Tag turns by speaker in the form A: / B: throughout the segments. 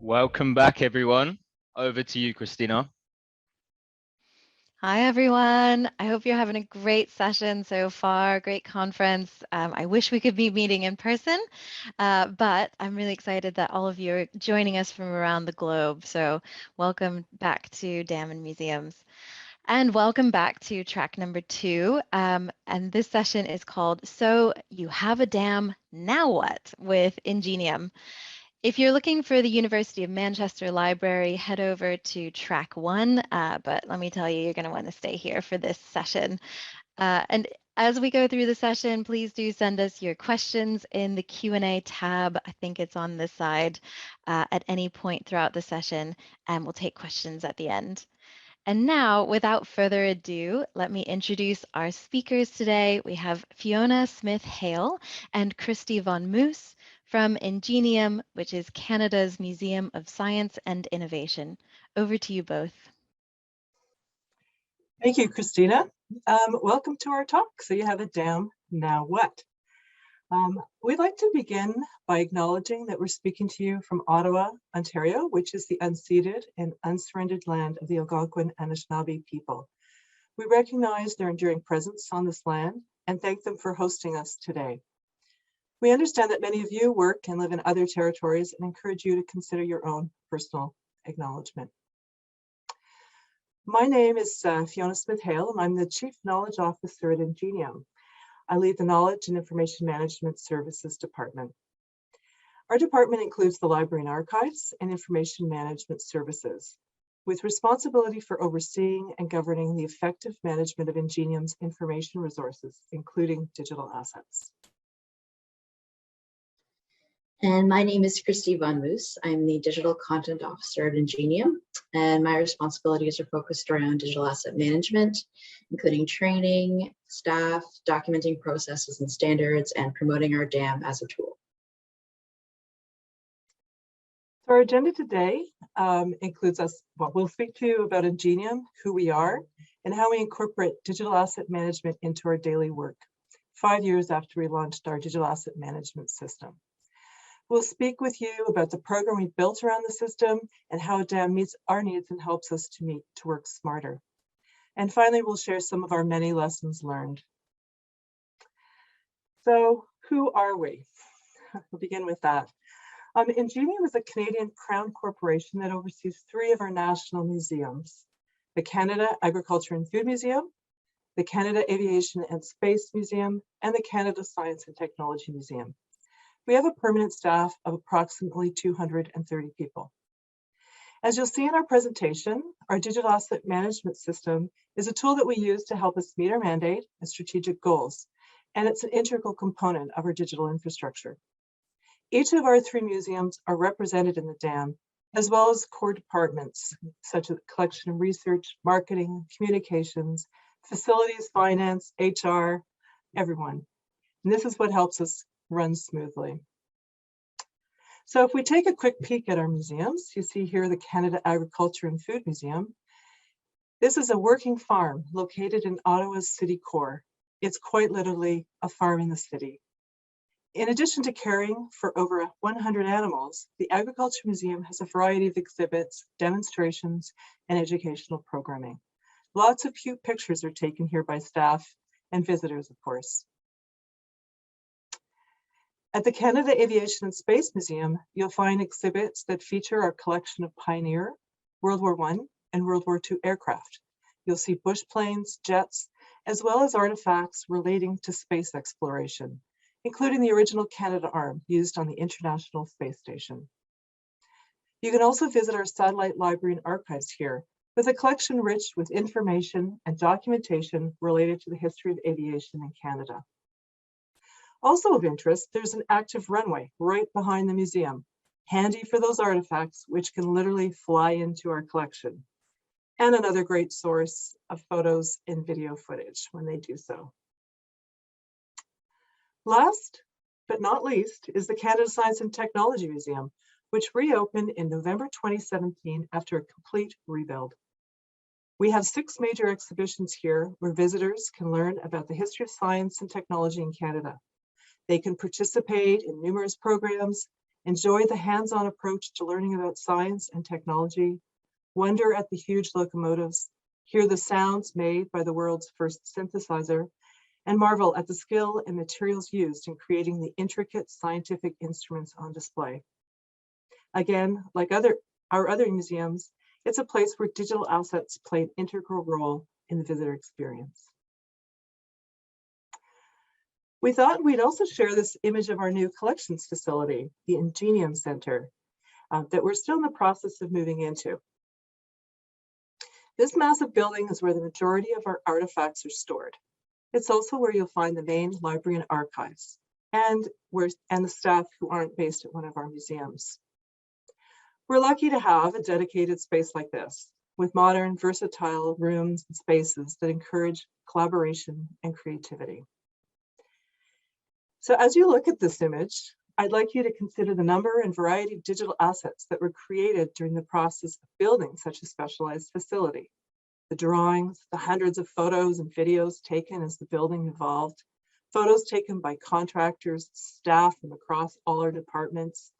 A: Welcome back, everyone. Over to you, Christina.
B: Hi, everyone. I hope you're having a great session so far, great conference. I wish we could be meeting in person, but I'm really excited that all of you are joining us from around the globe. So welcome back to Dam and Museums. And welcome back to track number 2. And this session is called So You Have a Dam, Now What? With Ingenium. If you're looking for the University of Manchester Library, head over to track 1, but let me tell you, you're going to want to stay here for this session. And as we go through the session, please do send us your questions in the Q&A tab. I think it's on this side at any point throughout the session, and we'll take questions at the end. And now, without further ado, let me introduce our speakers today. We have Fiona Smith Hale and Kristy von Moos from Ingenium, which is Canada's Museum of Science and Innovation. Over to you both.
C: Thank you, Christina. Welcome to our talk. So you have a dam, now what? We'd like to begin by acknowledging that we're speaking to you from Ottawa, Ontario, which is the unceded and unsurrendered land of the Algonquin and Anishinaabe people. We recognize their enduring presence on this land and thank them for hosting us today. We understand that many of you work and live in other territories and encourage you to consider your own personal acknowledgement. My name is Fiona Smith Hale, and I'm the Chief Knowledge Officer at Ingenium. I lead the Knowledge and Information Management Services Department. Our department includes the Library and Archives and Information Management Services, with responsibility for overseeing and governing the effective management of Ingenium's information resources, including digital assets.
D: And my name is Kristy von Moos. I'm the Digital Content Officer at Ingenium, and my responsibilities are focused around digital asset management, including training, staff, documenting processes and standards, and promoting our DAM as a tool.
C: So our agenda today includes we'll speak to you about Ingenium, who we are, and how we incorporate digital asset management into our daily work, 5 years after we launched our digital asset management system. We'll speak with you about the program we built around the system and how DAM meets our needs and helps us to work smarter. And finally, we'll share some of our many lessons learned. So who are we? We'll begin with that. Ingenium is a Canadian Crown corporation that oversees 3 of our national museums: the Canada Agriculture and Food Museum, the Canada Aviation and Space Museum, and the Canada Science and Technology Museum. We have a permanent staff of approximately 230 people. As you'll see in our presentation, our digital asset management system is a tool that we use to help us meet our mandate and strategic goals, and it's an integral component of our digital infrastructure. Each of our 3 museums are represented in the DAM, as well as core departments such as collection and research, marketing, communications, facilities, finance, HR, everyone. And this is what helps us run smoothly. So if we take a quick peek at our museums, you see here the Canada Agriculture and Food Museum. This is a working farm located in Ottawa's city core. It's quite literally a farm in the city. In addition to caring for over 100 animals, the Agriculture Museum has a variety of exhibits, demonstrations, and educational programming. Lots of cute pictures are taken here by staff and visitors, of course. At the Canada Aviation and Space Museum, you'll find exhibits that feature our collection of Pioneer, World War I, and World War II aircraft. You'll see bush planes, jets, as well as artifacts relating to space exploration, including the original Canadarm used on the International Space Station. You can also visit our satellite library and archives here, with a collection rich with information and documentation related to the history of aviation in Canada. Also of interest, there's an active runway right behind the museum, handy for those artifacts which can literally fly into our collection, and another great source of photos and video footage when they do so. Last but not least is the Canada Science and Technology Museum, which reopened in November 2017 after a complete rebuild. We have 6 major exhibitions here where visitors can learn about the history of science and technology in Canada. They can participate in numerous programs enjoy the hands-on approach to learning about science and technology, wonder at the huge locomotives, hear the sounds made by the world's first synthesizer, and marvel at the skill and materials used in creating the intricate scientific instruments on display. Again, like our other museums, it's a place where digital assets play an integral role in the visitor experience. We thought we'd also share this image of our new collections facility, the Ingenium Center, that we're still in the process of moving into. This massive building is where the majority of our artifacts are stored. It's also where you'll find the main library and archives, and the staff who aren't based at one of our museums. We're lucky to have a dedicated space like this, with modern, versatile rooms and spaces that encourage collaboration and creativity. So as you look at this image, I'd like you to consider the number and variety of digital assets that were created during the process of building such a specialized facility. The drawings, the hundreds of photos and videos taken as the building evolved, photos taken by contractors, staff from across all our departments,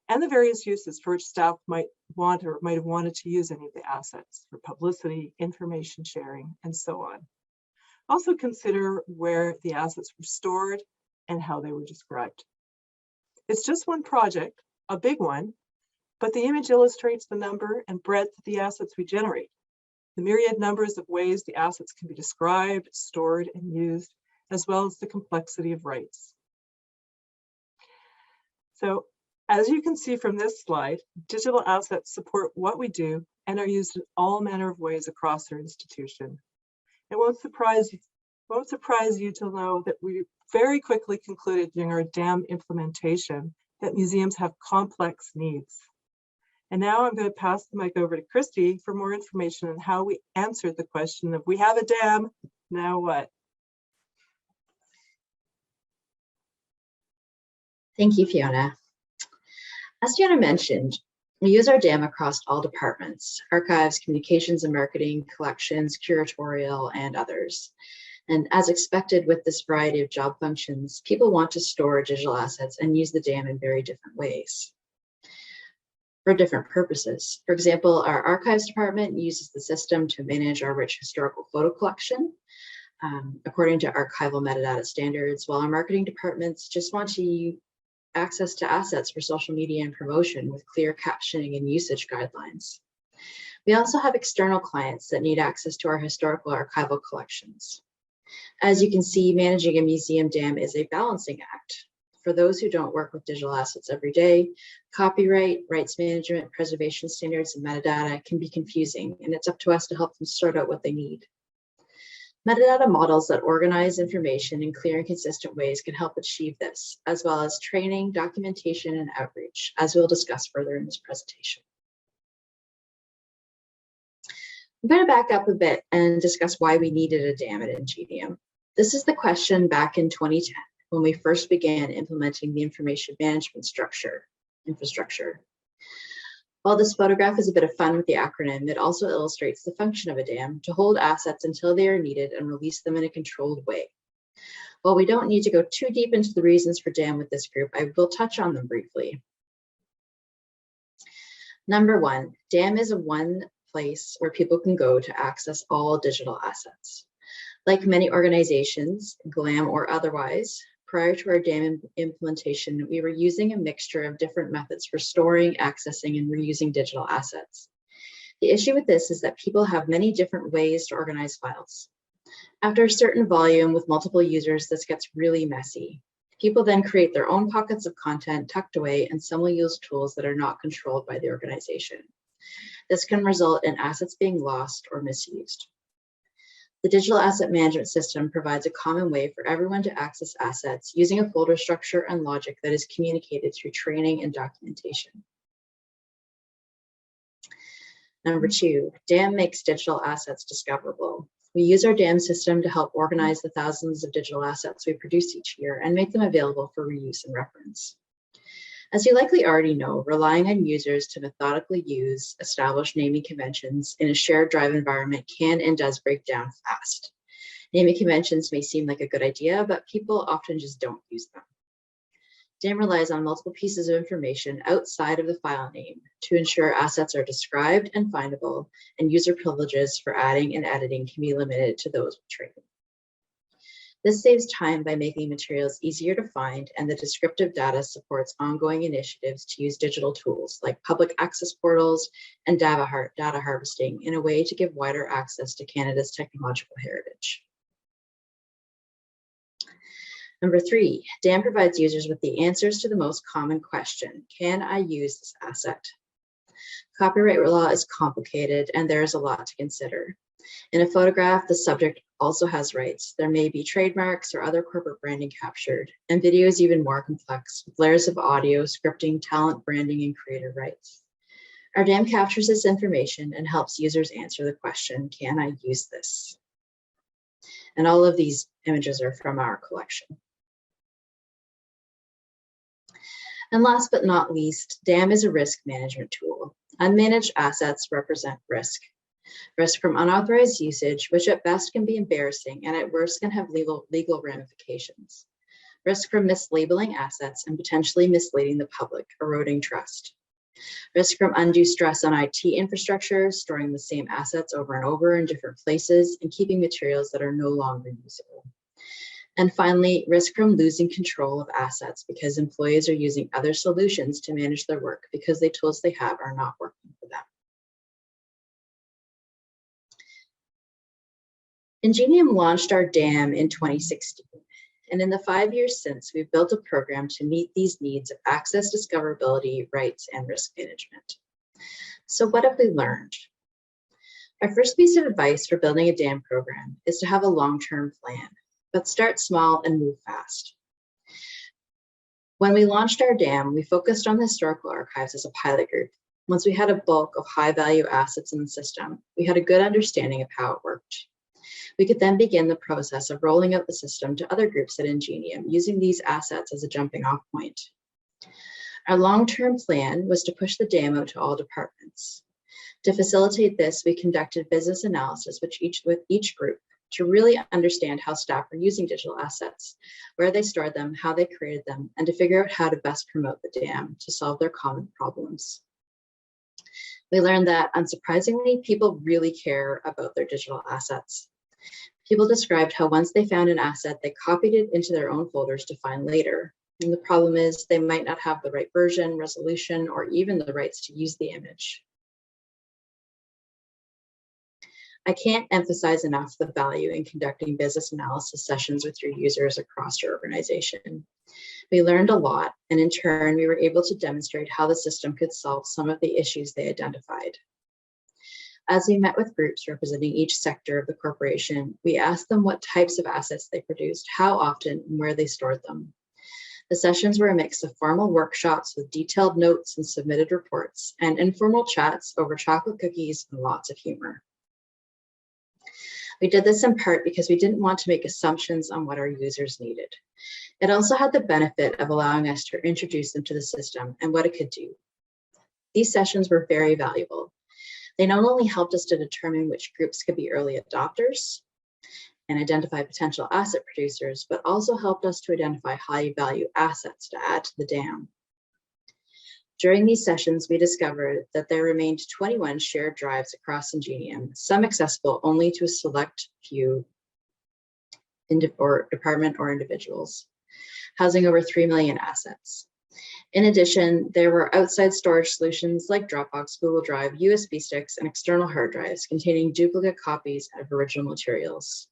C: and the various uses for which staff might want or might have wanted to use any of the assets for publicity, information sharing, and so on. Also consider where the assets were stored and how they were described. It's just one project, a big one, but the image illustrates the number and breadth of the assets we generate, the myriad numbers of ways the assets can be described, stored, and used, as well as the complexity of rights. So, as you can see from this slide, digital assets support what we do and are used in all manner of ways across our institution. It won't surprise you to know that we very quickly concluded during our DAM implementation that museums have complex needs. And now I'm going to pass the mic over to Kristy for more information on how we answered the question of, we have a DAM, now what?
D: Thank you, Fiona. As Fiona mentioned, we use our DAM across all departments: archives, communications and marketing, collections, curatorial, and others. And as expected with this variety of job functions, people want to store digital assets and use the DAM in very different ways for different purposes. For example, our archives department uses the system to manage our rich historical photo collection according to archival metadata standards, while our marketing departments just want to access to assets for social media and promotion with clear captioning and usage guidelines. We also have external clients that need access to our historical archival collections. As you can see, managing a museum DAM is a balancing act. For those who don't work with digital assets every day, copyright, rights management, preservation standards, and metadata can be confusing, and it's up to us to help them sort out what they need. Metadata models that organize information in clear and consistent ways can help achieve this, as well as training, documentation, and outreach, as we'll discuss further in this presentation. I'm going to back up a bit and discuss why we needed a DAM at Ingenium. This is the question back in 2010, when we first began implementing the information management infrastructure. While this photograph is a bit of fun with the acronym, it also illustrates the function of a DAM to hold assets until they are needed and release them in a controlled way. While we don't need to go too deep into the reasons for DAM with this group, I will touch on them briefly. Number one, DAM is one place where people can go to access all digital assets. Like many organizations, GLAM or otherwise, prior to our DAM implementation, we were using a mixture of different methods for storing, accessing, and reusing digital assets. The issue with this is that people have many different ways to organize files. After a certain volume with multiple users, this gets really messy. People then create their own pockets of content tucked away, and some will use tools that are not controlled by the organization. This can result in assets being lost or misused. The digital asset management system provides a common way for everyone to access assets using a folder structure and logic that is communicated through training and documentation. Number two, DAM makes digital assets discoverable. We use our DAM system to help organize the thousands of digital assets we produce each year and make them available for reuse and reference. As you likely already know, relying on users to methodically use established naming conventions in a shared drive environment can and does break down fast. Naming conventions may seem like a good idea, but people often just don't use them. DAM relies on multiple pieces of information outside of the file name to ensure assets are described and findable, and user privileges for adding and editing can be limited to those with training. This saves time by making materials easier to find, and the descriptive data supports ongoing initiatives to use digital tools like public access portals and data harvesting in a way to give wider access to Canada's technological heritage. Number 3, DAM provides users with the answers to the most common question: can I use this asset? Copyright law is complicated and there is a lot to consider. In a photograph, the subject also has rights. There may be trademarks or other corporate branding captured, and video is even more complex with layers of audio, scripting, talent, branding, and creator rights. Our DAM captures this information and helps users answer the question, can I use this? And all of these images are from our collection. And last but not least, DAM is a risk management tool. Unmanaged assets represent risk. Risk from unauthorized usage, which at best can be embarrassing and at worst can have legal ramifications. Risk from mislabeling assets and potentially misleading the public, eroding trust. Risk from undue stress on IT infrastructure, storing the same assets over and over in different places, and keeping materials that are no longer usable. And finally, risk from losing control of assets because employees are using other solutions to manage their work because the tools they have are not working for them. Ingenium launched our DAM in 2016, and in the 5 years since, we've built a program to meet these needs of access, discoverability, rights, and risk management. So what have we learned? Our first piece of advice for building a DAM program is to have a long-term plan, but start small and move fast. When we launched our DAM, we focused on the historical archives as a pilot group. Once we had a bulk of high-value assets in the system, we had a good understanding of how it worked. We could then begin the process of rolling out the system to other groups at Ingenium, using these assets as a jumping-off point. Our long-term plan was to push the DAM out to all departments. To facilitate this, we conducted business analysis with each group to really understand how staff are using digital assets, where they stored them, how they created them, and to figure out how to best promote the DAM to solve their common problems. We learned that, unsurprisingly, people really care about their digital assets. People described how once they found an asset, they copied it into their own folders to find later. And the problem is they might not have the right version, resolution, or even the rights to use the image. I can't emphasize enough the value in conducting business analysis sessions with your users across your organization. We learned a lot, and in turn, we were able to demonstrate how the system could solve some of the issues they identified. As we met with groups representing each sector of the corporation, we asked them what types of assets they produced, how often, and where they stored them. The sessions were a mix of formal workshops with detailed notes and submitted reports, and informal chats over chocolate cookies and lots of humor. We did this in part because we didn't want to make assumptions on what our users needed. It also had the benefit of allowing us to introduce them to the system and what it could do. These sessions were very valuable. They not only helped us to determine which groups could be early adopters and identify potential asset producers, but also helped us to identify high-value assets to add to the DAM. During these sessions, we discovered that there remained 21 shared drives across Ingenium, some accessible only to a select few department or individuals, housing over 3 million assets. In addition, there were outside storage solutions like Dropbox, Google Drive, USB sticks, and external hard drives containing duplicate copies of original materials.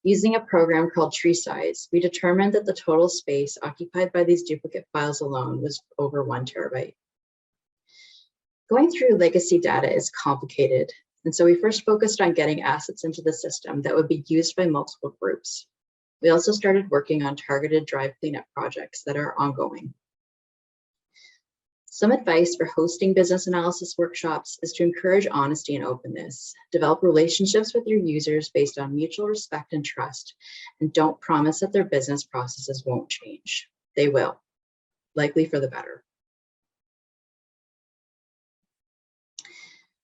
D: Using a program called Tree Size, we determined that the total space occupied by these duplicate files alone was over 1 terabyte. Going through legacy data is complicated, and so we first focused on getting assets into the system that would be used by multiple groups. We also started working on targeted drive cleanup projects that are ongoing. Some advice for hosting business analysis workshops is to encourage honesty and openness. Develop relationships with your users based on mutual respect and trust, and don't promise that their business processes won't change. They will, likely for the better.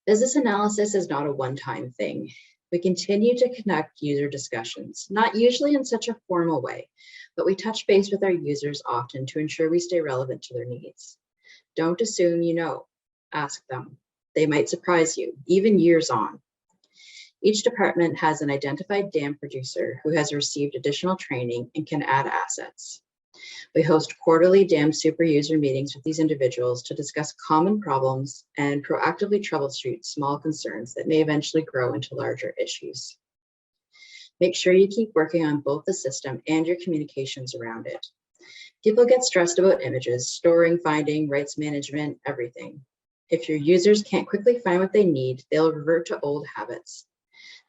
D: Business analysis is not a one-time thing. We continue to conduct user discussions, not usually in such a formal way, but we touch base with our users often to ensure we stay relevant to their needs. Don't assume you know, ask them. They might surprise you, even years on. Each department has an identified dam producer who has received additional training and can add assets. We host quarterly dam super user meetings with these individuals to discuss common problems and proactively troubleshoot small concerns that may eventually grow into larger issues. Make sure you keep working on both the system and your communications around it. People get stressed about images, storing, finding, rights management, everything. If your users can't quickly find what they need, they'll revert to old habits.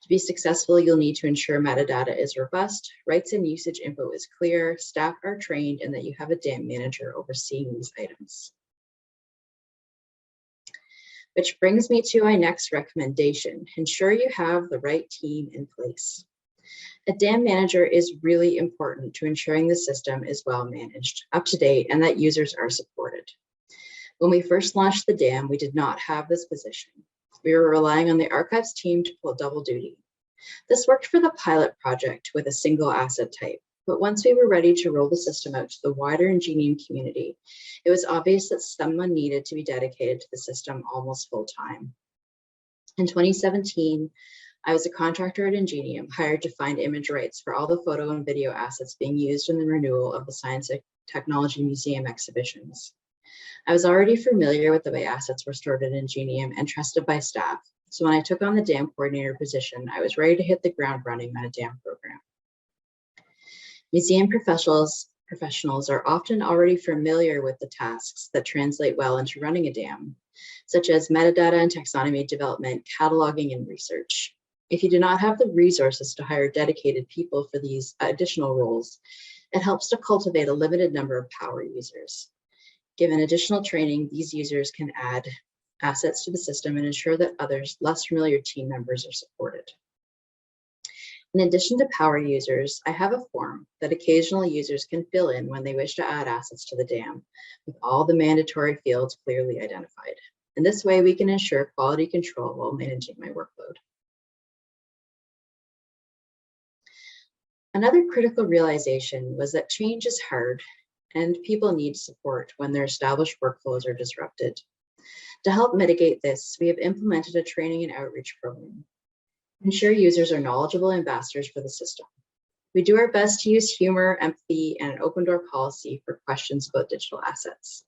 D: To be successful, you'll need to ensure metadata is robust, rights and usage info is clear, staff are trained, and that you have a dam manager overseeing these items. Which brings me to my next recommendation. Ensure you have the right team in place. A dam manager is really important to ensuring the system is well managed, up to date, and that users are supported. When we first launched the dam, we did not have this position. We were relying on the archives team to pull double duty. This worked for the pilot project with a single asset type, but once we were ready to roll the system out to the wider Ingenium community, it was obvious that someone needed to be dedicated to the system almost full time. In 2017, I was a contractor at Ingenium, hired to find image rights for all the photo and video assets being used in the renewal of the Science and Technology Museum exhibitions. I was already familiar with the way assets were stored at Ingenium and trusted by staff, so when I took on the dam coordinator position, I was ready to hit the ground running on a dam program. Museum professionals are often already familiar with the tasks that translate well into running a dam, such as metadata and taxonomy development, cataloging, and research. If you do not have the resources to hire dedicated people for these additional roles, it helps to cultivate a limited number of power users. Given additional training, these users can add assets to the system and ensure that others, less familiar team members, are supported. In addition to power users, I have a form that occasional users can fill in when they wish to add assets to the dam, with all the mandatory fields clearly identified. In this way, we can ensure quality control while managing my workload. Another critical realization was that change is hard and people need support when their established workflows are disrupted. To help mitigate this, we have implemented a training and outreach program. Ensure users are knowledgeable ambassadors for the system. We do our best to use humor, empathy, and an open door policy for questions about digital assets.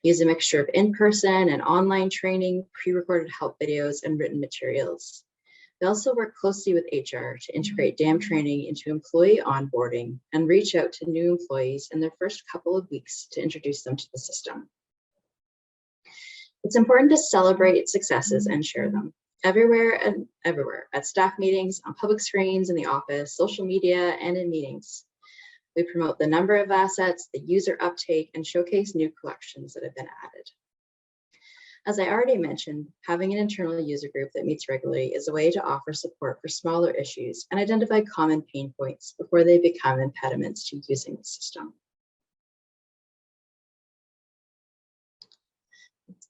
D: We use a mixture of in-person and online training, pre-recorded help videos, and written materials. We also work closely with HR to integrate dam training into employee onboarding and reach out to new employees in their first couple of weeks to introduce them to the system. It's important to celebrate successes and share them everywhere, at staff meetings, on public screens, in the office, social media, and in meetings. We promote the number of assets, the user uptake, and showcase new collections that have been added. As I already mentioned, having an internal user group that meets regularly is a way to offer support for smaller issues and identify common pain points before they become impediments to using the system.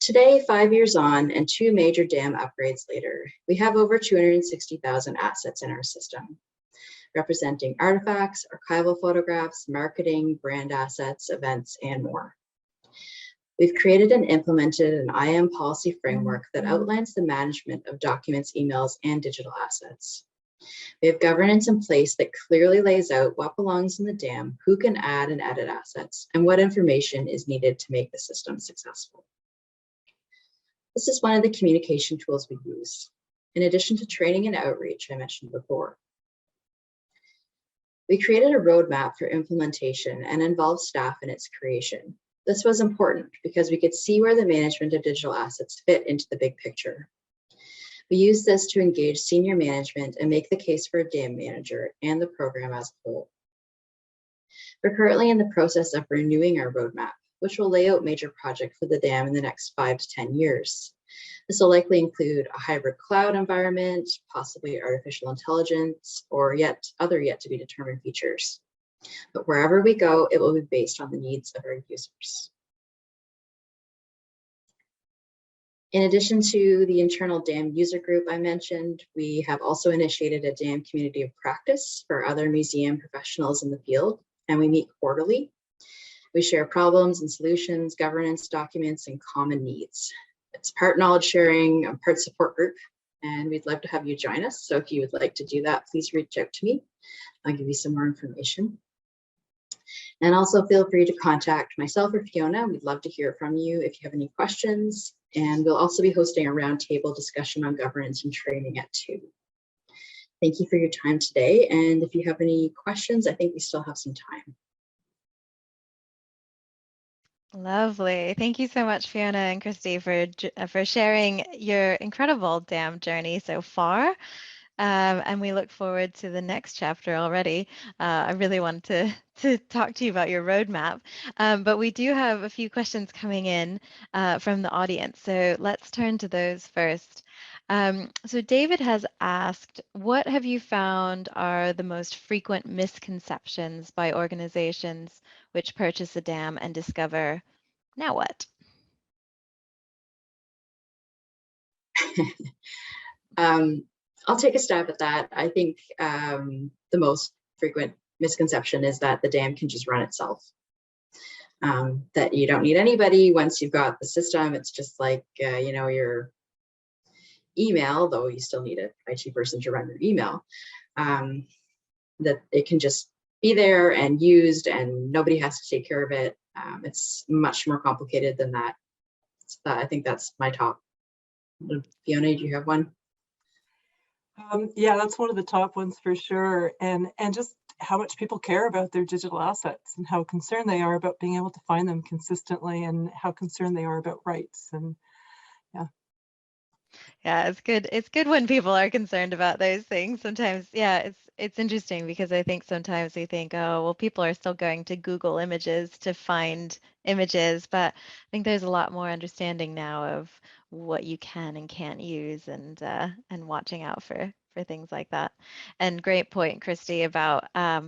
D: Today, 5 years on and 2 major dam upgrades later, we have over 260,000 assets in our system, representing artifacts, archival photographs, marketing, brand assets, events, and more. We've created and implemented an IAM policy framework that outlines the management of documents, emails, and digital assets. We have governance in place that clearly lays out what belongs in the dam, who can add and edit assets, and what information is needed to make the system successful. This is one of the communication tools we use, in addition to training and outreach I mentioned before. We created a roadmap for implementation and involved staff in its creation. This was important because we could see where the management of digital assets fit into the big picture. We used this to engage senior management and make the case for a dam manager and the program as a whole. We're currently in the process of renewing our roadmap, which will lay out major projects for the dam in the next 5 to 10 years. This will likely include a hybrid cloud environment, possibly artificial intelligence, or other yet to be determined features. But wherever we go, it will be based on the needs of our users. In addition to the internal dam user group I mentioned, we have also initiated a dam community of practice for other museum professionals in the field, and we meet quarterly. We share problems and solutions, governance documents, and common needs. It's part knowledge sharing, part support group, and we'd love to have you join us. So if you would like to do that, please reach out to me. I'll give you some more information. And also feel free to contact myself or Fiona. We'd love to hear from you if you have any questions. And we'll also be hosting a roundtable discussion on governance and training at 2. Thank you for your time today. And if you have any questions, I think we still have some time.
B: Lovely. Thank you so much, Fiona and Kristy, for sharing your incredible dam journey so far. And we look forward to the next chapter already. I really want to talk to you about your roadmap, but we do have a few questions coming in from the audience. So let's turn to those first. So David has asked, what have you found are the most frequent misconceptions by organizations which purchase a dam and discover, now what?
D: I'll take a stab at that. I think the most frequent misconception is that the dam can just run itself. That you don't need anybody once you've got the system. It's just like, you know, your email, though you still need an IT person to run your email, that it can just be there and used and nobody has to take care of it. It's much more complicated than that. I think that's my top. Fiona, do you have one?
C: Yeah, that's one of the top ones for sure. And just how much people care about their digital assets and how concerned they are about being able to find them consistently and how concerned they are about rights. And yeah.
B: Yeah, it's good. It's good when people are concerned about those things. Sometimes, yeah, it's interesting because I think sometimes we think, oh, well, people are still going to Google images to find images, but I think there's a lot more understanding now of what you can and can't use, and watching out for things like that. And great point, Kristy, about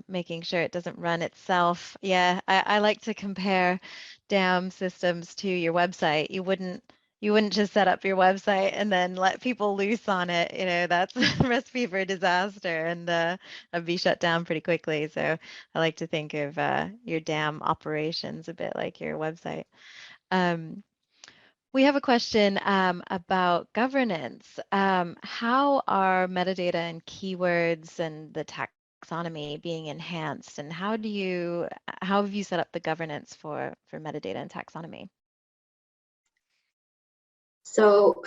B: making sure it doesn't run itself. Yeah, I like to compare dam systems to your website. You wouldn't just set up your website and then let people loose on it. You know, that's a recipe for disaster, and it'd be shut down pretty quickly. So I like to think of your dam operations a bit like your website. We have a question about governance. How are metadata and keywords and the taxonomy being enhanced, and how have you set up the governance for metadata and taxonomy?
D: So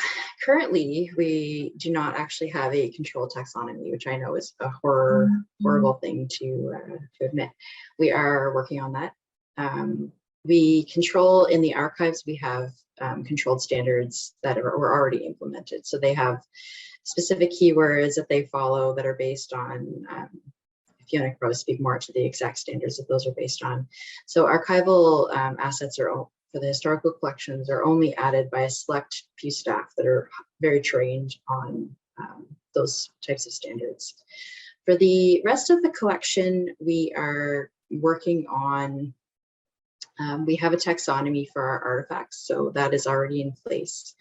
D: currently, we do not actually have a controlled taxonomy, which I know is a horrible thing to admit. We are working on that. We control in the archives, we have controlled standards that were already implemented. So they have specific keywords that they follow that are based on, Fiona can probably speak more to the exact standards that those are based on. So archival assets for the historical collections are only added by a select few staff that are very trained on those types of standards. For the rest of the collection, we are working on, we have a taxonomy for our artifacts, so that is already in place.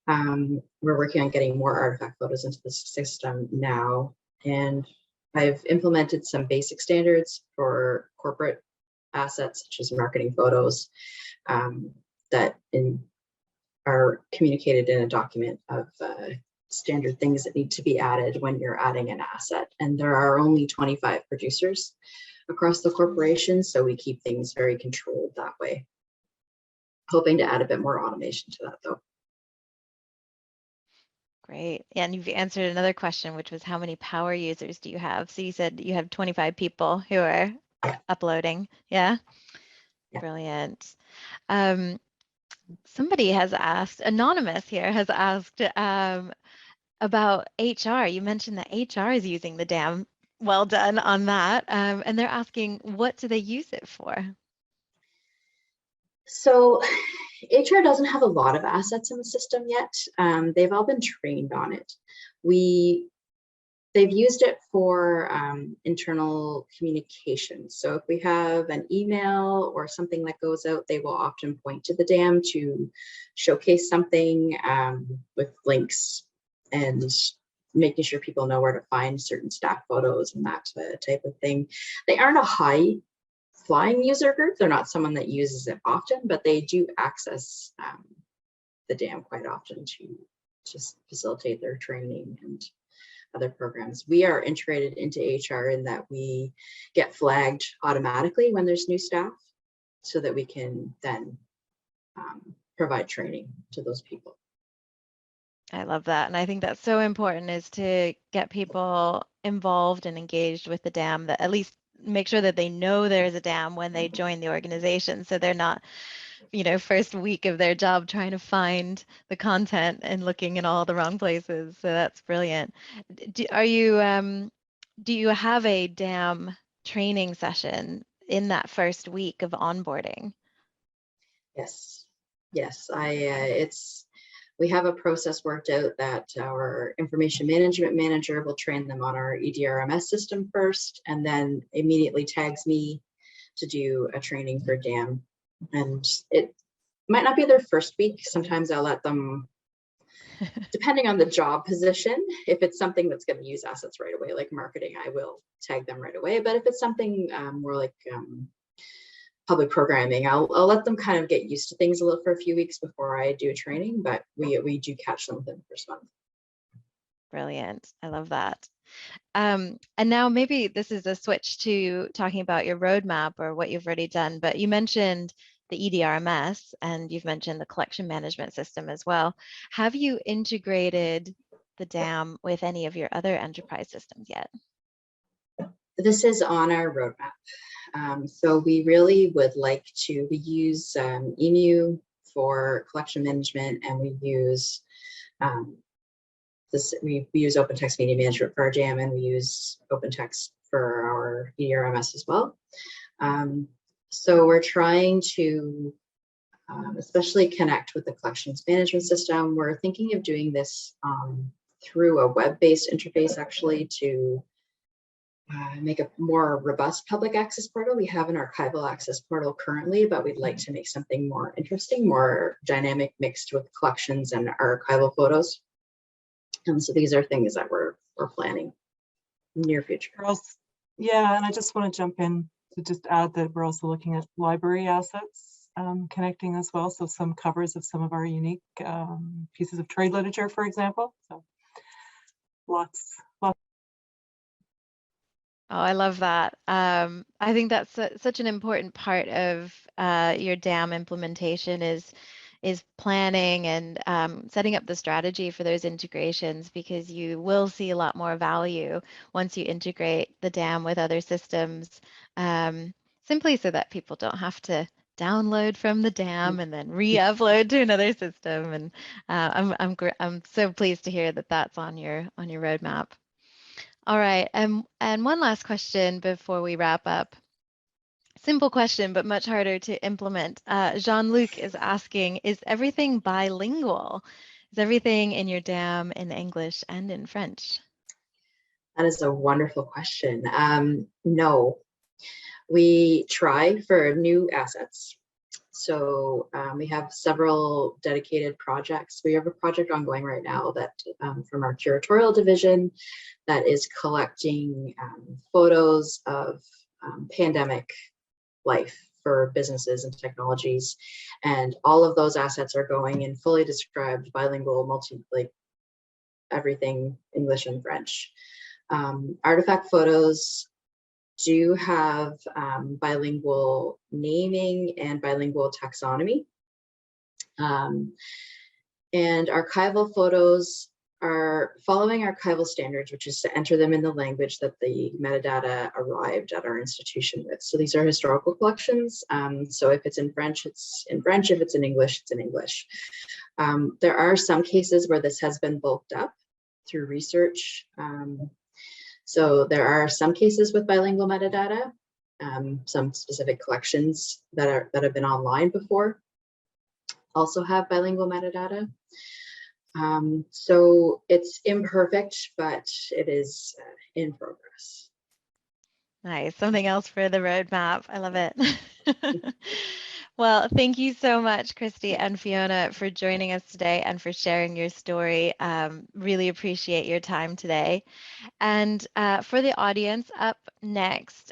D: We're working on getting more artifact photos into the system now, and I've implemented some basic standards for corporate assets, such as marketing photos, that are communicated in a document of standard things that need to be added when you're adding an asset. And there are only 25 producers across the corporation, so we keep things very controlled that way. Hoping to add a bit more automation to that, though.
B: Great. Yeah, and you've answered another question, which was how many power users do you have? So you said you have 25 people who are uploading. Yeah? Brilliant. Somebody has asked, anonymous here has asked about HR. You mentioned that HR is using the dam. Well done on that. And they're asking, what do they use it for?
D: So HR doesn't have a lot of assets in the system yet. They've all been trained on it. We they've used it for internal communication. So if we have an email or something that goes out, they will often point to the dam to showcase something with links and making sure people know where to find certain staff photos and that type of thing. They aren't a high flying user group. They're not someone that uses it often, but they do access the dam quite often to just facilitate their training and other programs. We are integrated into HR in that we get flagged automatically when there's new staff so that we can then provide training to those people.
B: I love that. And I think that's so important, is to get people involved and engaged with the dam, that at least make sure that they know there's a dam when they join the organization, so they're not, first week of their job trying to find the content and looking in all the wrong places. So that's brilliant. Do you have a dam training session in that first week of onboarding?
D: Yes, we have a process worked out that our information management manager will train them on our EDRMS system first, and then immediately tags me to do a training for DAM. And it might not be their first week. Sometimes I'll let them, depending on the job position, if it's something that's going to use assets right away, like marketing, I will tag them right away. But if it's something more like public programming, I'll let them kind of get used to things for a few weeks before I do a training, but we do catch them within the first month.
B: Brilliant. I love that. And now maybe this is a switch to talking about your roadmap or what you've already done, but you mentioned the EDRMS and you've mentioned the collection management system as well. Have you integrated the DAM with any of your other enterprise systems yet?
D: This is on our roadmap. So we really would like to, we use EMU for collection management, and we use we use OpenText Media Management for our DAM, and we use OpenText for our EDRMS as well. So we're trying to especially connect with the collections management system. We're thinking of doing this through a web-based interface, actually, to make a more robust public access portal. We have an archival access portal currently, but we'd like to make something more interesting, more dynamic, mixed with collections and archival photos. And so these are things that we're planning in the near future.
C: Yeah, and I just want to jump in to just add that we're also looking at library assets connecting as well. So some covers of some of our unique pieces of trade literature, for example. So lots.
B: Oh, I love that. I think that's such an important part of your DAM implementation is planning and setting up the strategy for those integrations, because you will see a lot more value once you integrate the DAM with other systems, simply so that people don't have to download from the DAM and then re-upload to another system. And I'm so pleased to hear that that's on your roadmap. All right, and one last question before we wrap up. Simple question, but much harder to implement. Jean-Luc is asking, is everything bilingual? Is everything in your DAM in English and in French?
D: That is a wonderful question. No, we try for new assets. So we have several dedicated projects. We have a project ongoing right now that from our curatorial division that is collecting photos of pandemic life for businesses and technologies. And all of those assets are going in fully described bilingual, everything English and French. Artifact photos do have bilingual naming and bilingual taxonomy. And archival photos are following archival standards, which is to enter them in the language that the metadata arrived at our institution with. So these are historical collections. So if it's in French, it's in French. If it's in English, it's in English. There are some cases where this has been bulked up through research. So there are some cases with bilingual metadata, some specific collections that have been online before also have bilingual metadata. So it's imperfect, but it is in progress.
B: Nice. Something else for the roadmap. I love it. Well, thank you so much, Kristy and Fiona, for joining us today and for sharing your story. Really appreciate your time today. And for the audience, up next,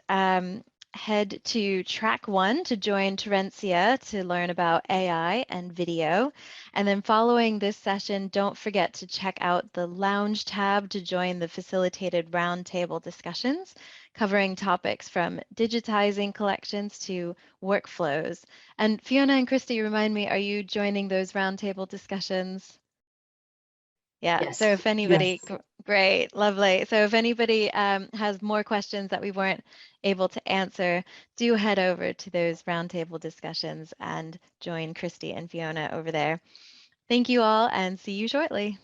B: head to track 1 to join Terencia to learn about AI and video. And then following this session, don't forget to check out the lounge tab to join the facilitated roundtable discussions, covering topics from digitizing collections to workflows. And Fiona and Kristy, remind me, are you joining those roundtable discussions? Yeah,
D: Yes.
B: so if anybody,
C: Yes.
B: great, lovely. So if anybody has more questions that we weren't able to answer, do head over to those roundtable discussions and join Kristy and Fiona over there. Thank you all and see you shortly.